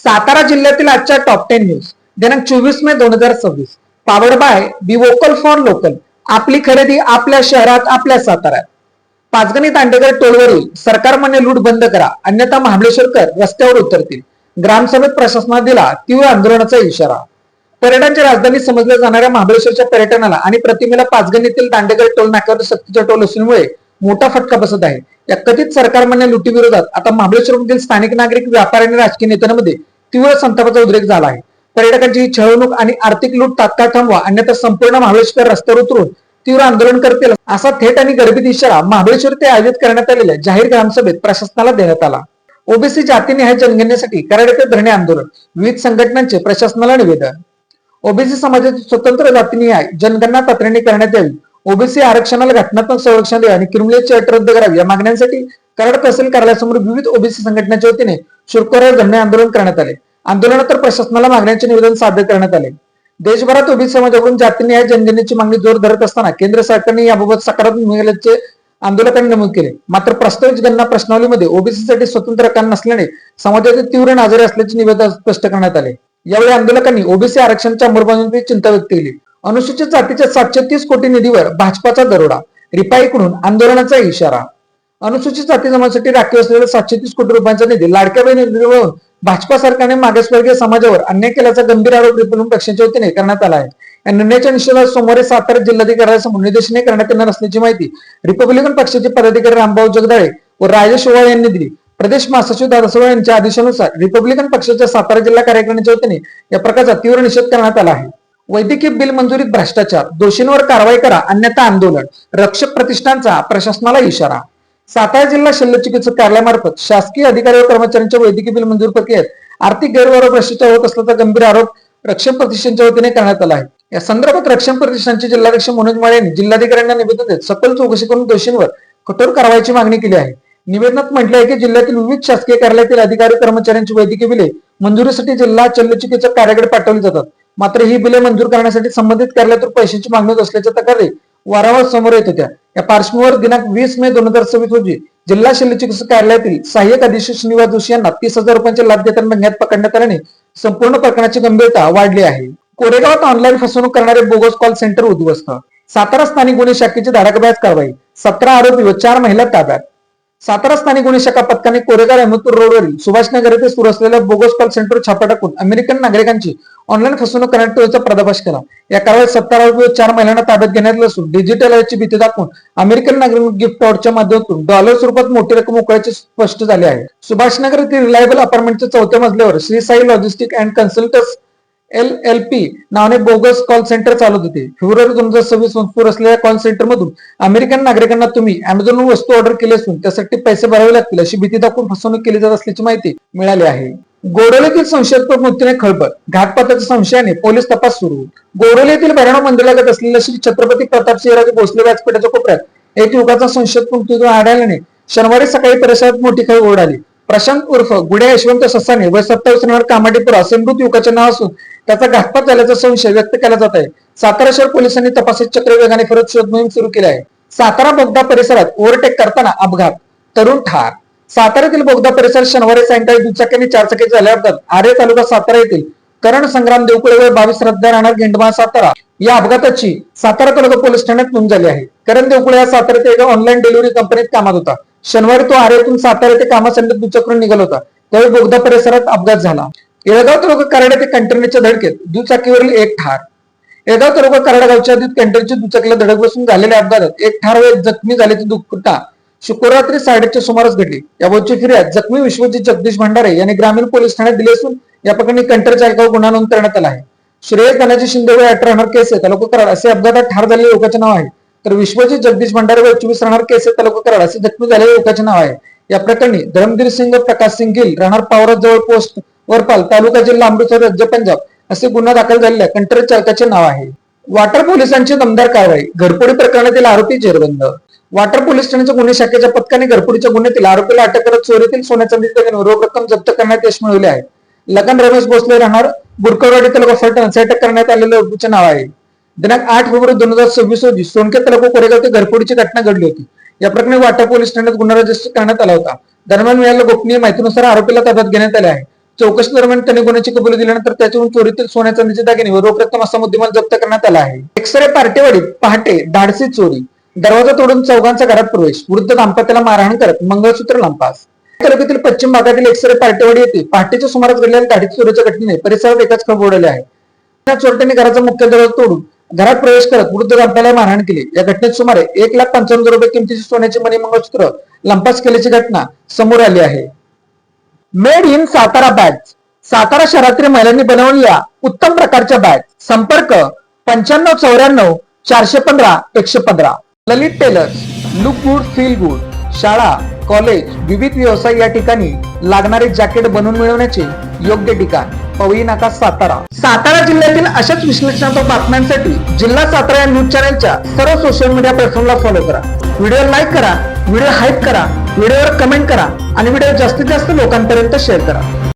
सातारा जिल्ह्यातील आजच्या top 10 news दिनांक 24 मे 2026 powered by be vocal for local. आपली खरेदी आपल्या शहरात, आपल्या साताऱ्यात. पाचगणी दांडेकर टोलवरील सरकारमान्य लूट बंद करा, अन्यथा महाबळेश्वरकर रस्त्यावर उतरतील. ग्रामसभेत प्रशासनाला दिला तीव्र आंदोलनाचा इशारा. पर्यटनाची राजधानी समजल्या जाणाऱ्या महाबळेश्वरच्या पर्यटनाला आणि प्रतिमेला पाचगणीतील दांडेकर टोल नाक्यावर सक्तीचा टोल वसुलीमुळे मोठा फटका बसत आहे. या कथित सरकारमान्य लुटीविरोधात आता महाबळेश्वरमधील स्थानिक नागरिक, व्यापारी आणि राजकीय नेत्यांमध्ये तीव्र संतापाचा उद्रेक झाला आहे. पर्यटकांची ही छळवणूक आणि आर्थिक लूट तात्काळ थांबवा, अन्यथा संपूर्ण महाबळेश्वर रस्त्यावर उतरून तीव्र आंदोलन करतील, असा थेट आणि गर्भित इशारा महाबळेश्वर ते आयोजित करण्यात आलेल्या जाहीर ग्रामसभेत प्रशासनाला देण्यात आला. ओबीसी जातीनिहाय जनगणनेसाठी कराड येथे धरणे आंदोलन, विविध संघटनांचे प्रशासनाला निवेदन. ओबीसी समाजाची स्वतंत्र जातीनिहाय जनगणना तातडीने करण्यात यावी, ओबीसी आरक्षणाला घटनात्मक संरक्षण द्यावे आणि क्रिमिनलची अट रद्द करावी या मागण्यांसाठी कराड तहसील कार्यालयासमोर विविध ओबीसी संघटनांच्या वतीने शुक्रवारी धरणे आंदोलन करण्यात आले. आंदोलनात प्रशासनाला मागण्यांचे निवेदन सादर करण्यात आले. देशभरात ओबीसी समाजाकडून जातीनिहाय जनगणनेची मागणी जोर धरत असताना केंद्र सरकारने याबाबत सकारात्मक भूमिकेचे आंदोलकांनी नमूद केले. मात्र प्रस्तावित गणना प्रश्नावलीमध्ये ओबीसीसाठी स्वतंत्र रकान नसल्याने समाजाचे तीव्र नाजारी असल्याचे निवेदन स्पष्ट करण्यात आले. यावेळी आंदोलकांनी ओबीसी आरक्षणाच्या अंमलबजावणीची चिंता व्यक्त केली. अनुसूचित जातीच्या 730 कोटी निधीवर भाजपाचा दरोडा, रिपाईकडून आंदोलनाचा इशारा. अनुसूचित जाती जमातीसाठी राखीव असलेल्या 730 कोटी रुपयांचा निधी लाडक्या बहीण योजनेवरून भाजपा सरकारने मागासवर्गीय समाजावर अन्याय केल्याचा गंभीर आरोप रिपब्लिकन पक्षाच्या वतीने करण्यात आला आहे. या निर्णयाच्या निषेधात सोमवारी सातारा जिल्हाधिकाऱ्यांसमोर निदर्शने करण्यात येणार असल्याची माहिती रिपब्लिकन पक्षाचे पदाधिकारी रामभाऊ जगदाळे व राजेश ओवाळ यांनी दिली. प्रदेश महासचिव दादासाहेब यांच्या आदेशानुसार रिपब्लिकन पक्षाच्या सातारा जिल्हा कार्यकारिणीच्या वतीने या प्रकारचा तीव्र निषेध करण्यात आला आहे. वैद्यकीय बिल मंजुरीत भ्रष्टाचार, दोषींवर कारवाई करा, अन्यथा आंदोलन. रक्षक प्रतिष्ठानचा प्रशासनाला इशारा. सातारा जिल्हा शल्य चिकित्सक कार्यालयामार्फत शासकीय अधिकारी व कर्मचाऱ्यांच्या वैद्यकीय बिल मंजूर प्रक्रियेत आर्थिक गैरव्यवहार भ्रष्टाचार होत असल्याचा गंभीर आरोप रक्षक प्रतिष्ठानच्या वतीने करण्यात आला आहे. या संदर्भात रक्षक प्रतिष्ठानचे जिल्हाध्यक्ष मनोज माळे यांनी जिल्हाधिकाऱ्यांना निवेदन देत सखोल चौकशी करून दोषींवर कठोर कारवाईची मागणी केली आहे. निवेदनात म्हटले आहे की जिल्ह्यातील विविध शासकीय कार्यालयातील अधिकारी कर्मचाऱ्यांची वैद्यकीय बिले मंजुरीसाठी जिल्हा शल्य चिकित्सक कार्यालयाकडे पाठवली जातात. मात्र ही बिले मंजूर करण्यासाठी संबंधित कार्यालयातून पैशांची मागणी होत असल्याच्या तक्रारी वारंवार समोर येत होत्या. या पार्श्वभूमीवर दिनांक 20 मे 2026 रोजी जिल्हा शल्य चिकित्सक कार्यालयातील सहाय्यक अधीक्षक श्रीनिवास जोशी यांना 30,000 रुपयांचे लाच देताना बंगल्यात पकडण्यात आल्याने संपूर्ण प्रकरणाची गंभीरता वाढली आहे. कोरेगावात ऑनलाईन फसवणूक करणारे बोगस कॉल सेंटर उद्ध्वस्त. सातारा स्थानिक गुन्हे शाखेची धडाकेबाज कारवाई, 17 आरोपी व 4 महिला ताब्यात. सातारा स्थानिक गुन्हे शाखा पथकाने कोरेगाव अहमदपूर रोडवरील सुभाषनगर येथे सुरू असलेल्या बोगस कॉल सेंटर छापा टाकून अमेरिकन नागरिकांची ऑनलाईन फसवणूक करण्याच्या टोळीचा पर्दाफाश केला. या कारवाईत 17 आरोपी व 4 महिलांना ताब्यात घेण्यात असून डिजिटल याची भीती दाखवून अमेरिकन नागरिक गिफ्ट वॉउचरच्या माध्यमातून डॉलर स्वरूपात मोठी रक्कम उकळायचे स्पष्ट झाले आहे. सुभाषनगर येथील रिलायबल अपार्टमेंटच्या 4थ्या मजल्यावर Shri Sai logistic and consultants LLP नावाने बोगस कॉल सेंटर चालत होते. फेब्रुवारी 2026 सुरू असलेल्या कॉल सेंटर मधून अमेरिकन नागरिकांना तुम्ही अमेझॉनवरून वस्तू ऑर्डर केली असून त्यासाठी पैसे भरावे लागतील अशी भीती दाखवून फसवणूक केली जात असल्याची माहिती मिळाली आहे. गोडोलीतील संशयास्पद मृत्यूने खळबळ, घातपाताच्या संशयाने पोलीस तपास सुरू. गोडोली येथील भैरवनाथ मंदिरालगत असलेल्या श्री छत्रपती प्रतापसिंहराजे भोसले व्यासपीठाच्या कोपऱ्यात एक युवकाचा संशयास्पद मृत्यू आढळल्याने शनिवारी सकाळी परिसरात मोठी खळबळ उडाली. प्रशांत उर्फ गुड्या यशवंत ससाने वय 27 राहणार कामाडीपुरा असे मृत युवकाचे नाव असून त्याचा घातपात झाल्याचा संशय व्यक्त केला जात आहे. सातारा शहर पोलिसांनी तपासाची चक्र वेगाने फिरत शोध मोहीम सुरू केली आहे. सातारा बोगदा परिसरात ओव्हरटेक करताना अपघात, तरुण ठार. साताऱ्यातील बोगदा परिसरात शनिवारी सायंकाळी दुचाकी आणि चारचाकी झाल्या अपघात. आरे तालुका सातारा येथील करण संग्राम देवकुळे वय 22 रद्दा राहणार गेंडमा सातारा या अपघाताची सातारा तालुका पोलीस ठाण्यात नोंद झाली आहे. करण देवकुळे हा सातारा येथे एका ऑनलाईन डिलिव्हरी कंपनीत कामात होता. शनिवारी तो आरेतून सातारा येथे कामासाठी दुचाकीवरून निघाला होता. त्यावेळी बोगदा परिसरात अपघात झाला. येळगाव तालुका कराड येथे कंटेनरच्या धडकेत दुचाकीवरील एक ठार. येळगाव तालुका कराड गावच्या हद्दीत कंटेनरच्या दुचाकीला धडक बसून झालेल्या अपघातात एक ठार व एक जखमी झाल्याची दुर्घटना शुक्रवारी रात्री 8:30च्या सुमारास घडली. याबाबतची फिर्याद जखमी विश्वजित जगदीश भंडारे यांनी ग्रामीण पोलीस ठाण्यात दिली असून या प्रकरणी कंटेनर चालकावर गुन्हा नोंद करण्यात आला आहे. श्रेयस धनाजी शिंदे वय 18 राहणार केसे तालुका कराड असे अपघातात ठार झालेल्या युवकाचे नाव आहे. तर विश्वजित जगदीश भंडारे वय 24 राहणार केसे तालुका कराड असे जखमी झालेल्या युवकाचे नाव आहे. या प्रकरणी धर्मधीर सिंग प्रकाश सिंग गिल राहणार पावरा जवळ पोस्ट वरपाल तालुका जिल्हा अमृतसर राज्य पंजाब असे गुन्हा दाखल झालेल्या कंटेनर चालकाचे नाव आहे. वाटर पोलिसांची दमदार कारवाई, घरफोडी प्रकरणातील आरोपी जेरबंद. वाटर पोलीस ठाण्याच्या गुन्हे शाखेच्या पथकाने घरफोडीच्या गुन्ह्यातील आरोपीला अटक करत चोरीतील सोन्या चांदीचे रोख रक्कम जप्त करण्यात यश मिळवले आहे. लगन रमेश भोसले राहणार बुरकरवाडी तालुका फलटण असे अटक करण्यात आलेल्या आरोपीचे नाव आहे. दिनांक 8 फेब्रुवारी 2026 रोजी सोनके तालुका कोरेगाव येथे घरफोडीची घटना घडली होती. या प्रकरणी वाटा पोलीस ठाण्यात गुन्हा रजिस्टर करण्यात आला होता. दरम्यान मिळालेल्या गोपनीय माहितीनुसार आरोपीला ताब्यात घेण्यात आले आहे. चौकशी दरम्यान त्यांनी गुन्ह्याची कबुली दिल्यानंतर त्याच्यावरून चोरीतील सोन्या चांदीचे दागिने व रोख रक्कम असा मुद्देमाल जप्त करण्यात आला आहे. एक्सरे पार्टीवाडीत पहाटे धाडसी चोरी, दरवाजा तोडून चौघांचा घरात प्रवेश, वृद्ध दाम्पत्याला मारहाण करत मंगळसूत्र लंपास. तालुक्यातील पश्चिम भागातील एक्सरे पार्टीवाडी येथे पहाटेच्या सुमारास घडलेल्या धाडसी चोरीच्या घटनेने परिसरात एकाच खळबळ उडाली आहे. त्या चोरट्यांनी घराचा मुख्य दरवाजा तोडून घरात प्रवेश करत वृद्ध दाम्पत्याला मारहाण केली. या घटनेत सुमारे 1,55,000 रुपये किमतीची सोन्याची मणी मंगळसूत्र लंपास केल्याची घटना समोर आली आहे. Made in Satara bags. Satara शहरातील महिलांनी बनवलेल्या उत्तम प्रकारच्या बॅग. संपर्क 9594 415 115. Lalit tailors. Look good feel good. शाळा, कॉलेज, विविध व्यवसाय या ठिकाणी लागणारे जॅकेट बनवून मिळवण्याचे योग्य ठिकाण पवई नाका सातारा. सातारा जिल्ह्यातील अशाच विश्लेषणात्मक बातम्यांसाठी जिल्हा सातारा या न्यूज चॅनलच्या सर्व सोशल मीडिया प्लॅटफॉर्मला फॉलो करा. व्हिडिओ लाईक करा, व्हिडिओ हाईप करा, व्हिडिओवर कमेंट करा आणि व्हिडिओ जास्तीत जास्त लोकांपर्यंत शेअर करा.